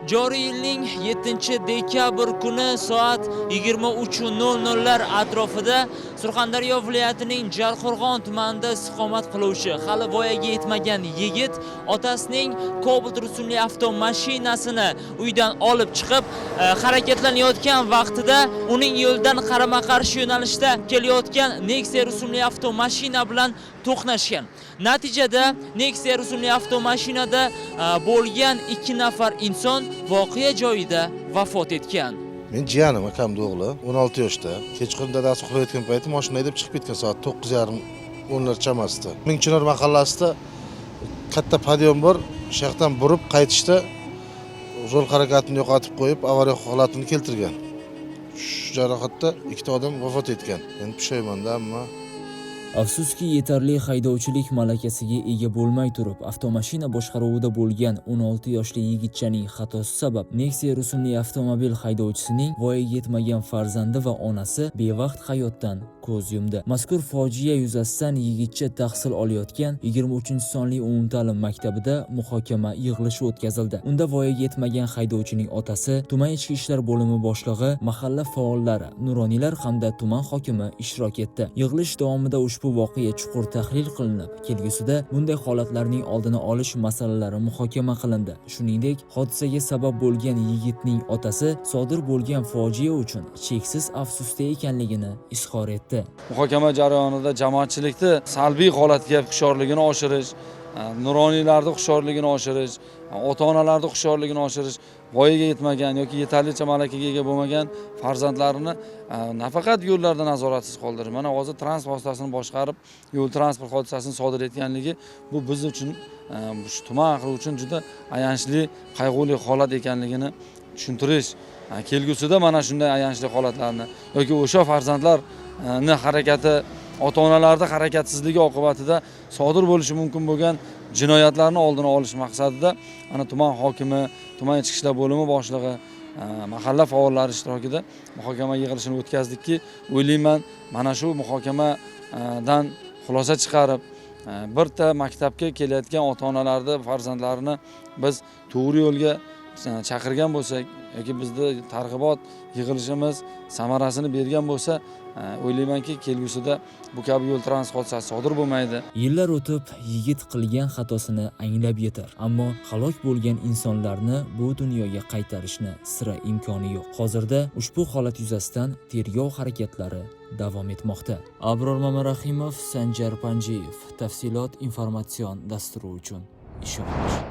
Joriy yilning 7-dekabr kuni soat 23:00 atrofida Surxondaryo viloyatining Jarqo'rg'on tumanida istiqomat qiluvchi hali voyaga yetmagan yigit otasining Cobalt rusumli avtomashinasini uydan olib chiqib, harakatlanayotgan vaqtida uning yo'ldan qarama-qarshi yo'nalishda kelayotgan Nexia rusumli avtomashina bilan to'qnashgan. Natijada Nexia rusumli avtomashinada bo'lgan 2 nafar inson voqea joyida vafot etgan. Men jiyanim, akamning o'g'li, 16 yoshda. Kechqurun dadasi uxlayotgan payti mashina haydab chiqib ketgan soat 9:30-10lar chamasida. Mingchinor mahallasida katta podyon bor, shu yoqdan burib qaytishda yo'l harakatini yo'qotib qo'yib, avariya holatini keltirgan. Shu jarohatda 2 odam vafot etgan. Men pushaymonda, ammo Afsuski, yetarli haydovchilik malakasiga ega bo'lmay turib, avtomashina boshqaruvida bo'lgan 16 yoshli yigitchaning xatosi sabab Nexia rusumli avtomobil haydovchisining voyaga yetmagan farzandi va onasi bevaqt hayotdan ko'z yumdi. Mazkur fojia yuzasidan yigitcha tahsil olayotgan 23-sonli umumta'lim maktabida muhokama yig'ilishi o'tkazildi. Unda voyaga yetmagan haydovchining otasi, tuman ichki ishlar bo'limi boshlig'i, mahalla faollari, nuroniylar hamda tuman hokimi ishtirok etdi. Yig'ilish davomida ushbu voqea chuqur tahlil qilinib, kelgusida bunday holatlarning oldini olish masalalari muhokama qilindi. Shuningdek, hodisaga sabab bo'lgan yigitning otasi sodir bo'lgan fojia uchun cheksiz afsusda ekanligini izhor etdi. Muhokama jarayonida jamoatchilikni salbiy holatga hushyorligini oshirish, nuroniylarning hushyorligini oshirish, ota-onalarning hushyorligini oshirish, voyaga yetmagan yoki yetarlicha malakaga ega bo'lmagan farzandlarini nafaqat yo'llarda nazoratsiz qoldirish. Mana hozir transport vositasini boshqarib, yo'l transport hodisasini sodir etganligi bu biz uchun, shu tuman ahli uchun juda ayanchli, qayg'uli holat ekanligini tushuntirish. Kelgusida mana shunday ayanchli holatlarni yoki o'sha farzandlarni harakati, ota-onalarning harakatsizligi oqibatida sodir bo'lishi mumkin bo'lgan jinoyatlarni oldini olish maqsadida ana tuman hokimi, tuman ichki ishlar bo'limi boshlig'i, mahalla faollari ishtirokida muhokama yig'ilishini o'tkazdikki, o'ylayman, mana shu muhokamadan xulosa chiqarib, birta maktabga kelayotgan ota-onalarni farzandlarini biz to'g'ri yo'lga chaqirgan bo'lsak yoki bizda targ'ibot yig'ilishimiz samarasini bergan bo'lsa, o'ylaymanki, kelgusida bu kabi yo'l transport hodisasi sodir bo'lmaydi. Yillar o'tib, yigit qilgan xatosini anglab yetar, ammo halok bo'lgan insonlarni bu dunyoga qaytarishni sira imkoni yo'q. Hozirda ushbu holat yuzasidan tergov harakatlari davom etmoqda. Abror Mamarahimov, Sanjar Panjiyev, Tafsilot informatsion dasturi uchun ishonch.